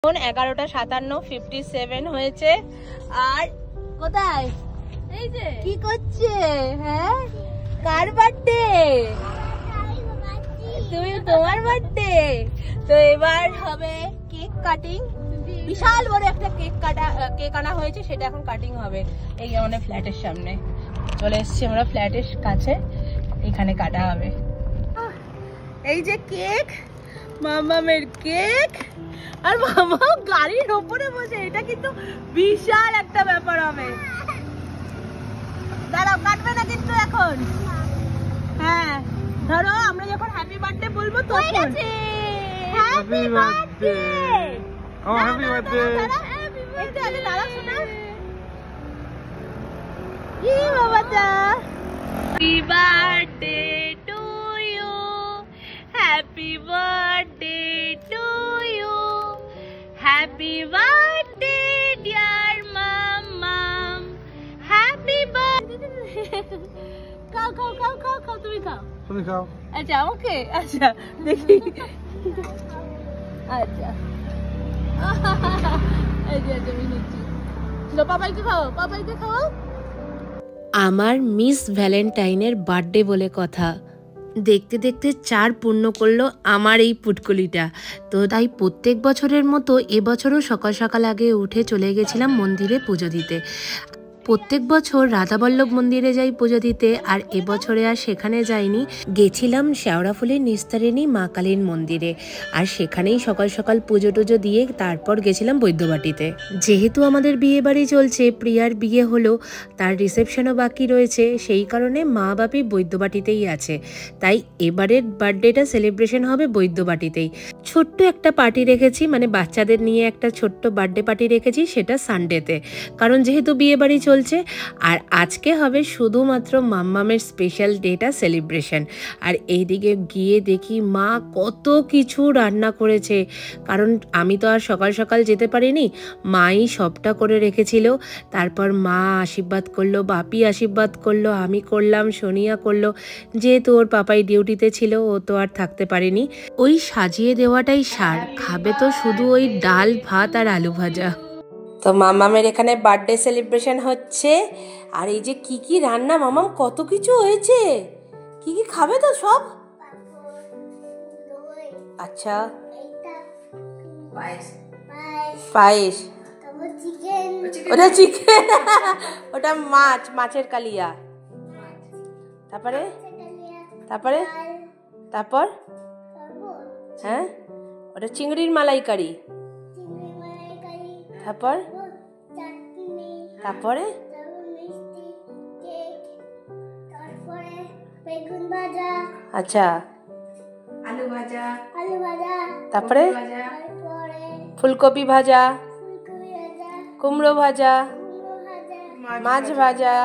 এখন 11:57 57 হয়েছে। আর কোথায় এই যে কি করছে? হ্যাঁ, কার বার্থডে? তুমি, তোমার বার্থডে। তো এবার হবে কেক কাটিং। বিশাল বড় একটা কেক আনা হয়েছে, সেটা এখন কাটিং হবে। এই আমাদের ফ্ল্যাটের সামনে চলে এসেছি আমরা, ফ্ল্যাটের কাছে, এখানে কাটা হবে। এই যে কেক, মামামের কেক, আর মামা গাড়ির ওপরে বসে। এটা কিন্তু বিশাল একটা ব্যাপার হবে। দাঁড়াও, কাটবে না কিন্তু এখন। হ্যাঁ, ধরো আমরা যখন হ্যাপি বার্থডে বলবো তখন। Happy birthday. ও হ্যাপি বার্থডে। একটু আগে দাঁড়াও শোনা। কি বাবাটা? Happy birthday to you, happy birthday to you, happy birthday dear মামাম, হ্যাপি বার্থডে। খাও খাও খাও খাও খাও, তুমি খাও, তুমি খাও। আচ্ছা ওকে, আচ্ছা দেখি, আচ্ছা তুমি নিচ্ছি, পাপাইকে খাও, পাপাইকে খাও। আমার মিস ভ্যালেন্টাইনের বার্থডে বলে কথা, দেখতে দেখতে 4 পূর্ণ করলো আমার এই পুটকুলিটা। তো তাই প্রত্যেক বছরের মতো এবছরও সকাল সকাল আগে উঠে চলে গেছিলাম মন্দিরে পুজো দিতে। প্রত্যেক বছর রাধাবল্লভ মন্দিরে যাই পুজো দিতে, আর এবছরে আর সেখানে যাইনি, গেছিলাম শেওড়াফুলির নিস্তারিণী মা কালীর মন্দিরে। আর সেখানেই সকাল সকাল পুজো টুজো দিয়ে তারপর গেছিলাম বৈদ্যবাটিতে। যেহেতু আমাদের বিয়ে বাড়ি চলছে, প্রিয়ার বিয়ে হলো, তার রিসেপশনও বাকি রয়েছে, সেই কারণে মা বাপি বৈদ্যবাটিতেই আছে। তাই এবারের বার্থডেটা সেলিব্রেশন হবে বৈদ্যবাটিতেই। ছোট্ট একটা পার্টি রেখেছি, মানে বাচ্চাদের নিয়ে একটা ছোট্ট বার্থডে পার্টি রেখেছি, সেটা সানডেতে, কারণ যেহেতু বিয়ে বাড়ি চলছে। আর আজকে হবে শুধুমাত্র মাম্মামের স্পেশাল ডেটা সেলিব্রেশন। আর এইদিকে গিয়ে দেখি মা কত কিছু রান্না করেছে, কারণ আমি তো আর সকাল সকাল যেতে পারিনি, মাই সবটা করে রেখেছিল। তারপর মা আশীর্বাদ করলো, বাপি আশীর্বাদ করলো, আমি করলাম, সোনিয়া করলো। যেহেতু ওর পাপাই ডিউটিতে ছিল, ও তো আর থাকতে পারেনি। ওই সাজিয়ে দেওয়াটাই সার, খাবে তো শুধু ওই ডাল ভাত আর আলু ভাজা। তো মামামের এখানে বার্থডে সেলিব্রেশন হচ্ছে। আর এই যে কি কি রান্না, মামাম কত কিছু হয়েছে, কি কি খাবে তো সব? আচ্ছা, পায়েস, ওটা চিকেন, ওটা মাছ, মাছের কালিয়া। তারপরে তারপরে তারপর হ্যাঁ, ওটা চিংড়ির মালাইকারি। তারপর তারপরে আচ্ছা, আলু ভাজা, তারপরে ফুলকপি ভাজা, কুমড়ো ভাজা, মাছ ভাজা,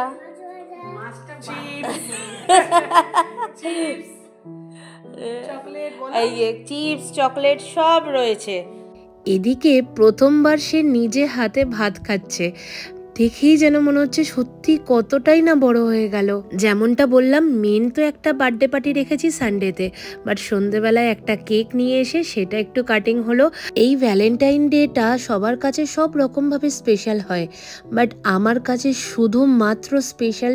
এই চিপস, চকলেট সব রয়েছে। এদিকে প্রথমবার সে নিজে হাতে ভাত খাচ্ছে, দেখেই যেন মনে হচ্ছে সত্যি কতটাই না বড় হয়ে গেল। যেমনটা বললাম, মেন তো একটা বার্থডে পার্টি রেখেছি সানডেতে, বাট সন্ধেবেলায় একটা কেক নিয়ে এসে সেটা একটু কাটিং হলো। এই ভ্যালেন্টাইন ডেটা সবার কাছে সব রকমভাবে স্পেশাল হয়, বাট আমার কাছে শুধুমাত্র স্পেশাল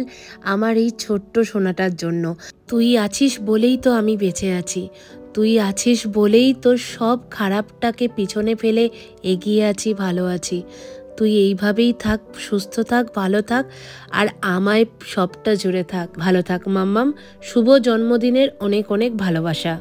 আমার এই ছোট্ট সোনাটার জন্য। তুই আছিস বলেই তো আমি বেঁচে আছি, তুই আছিস বলেই তোর সব খারাপটাকে পিছনে ফেলে এগিয়ে আছি, ভালো আছি। তুই এইভাবেই থাক, সুস্থ থাক, ভালো থাক, আর আমায় সবটা জুড়ে থাক। ভালো থাক মাম্মাম, শুভ জন্মদিনের অনেক অনেক ভালোবাসা।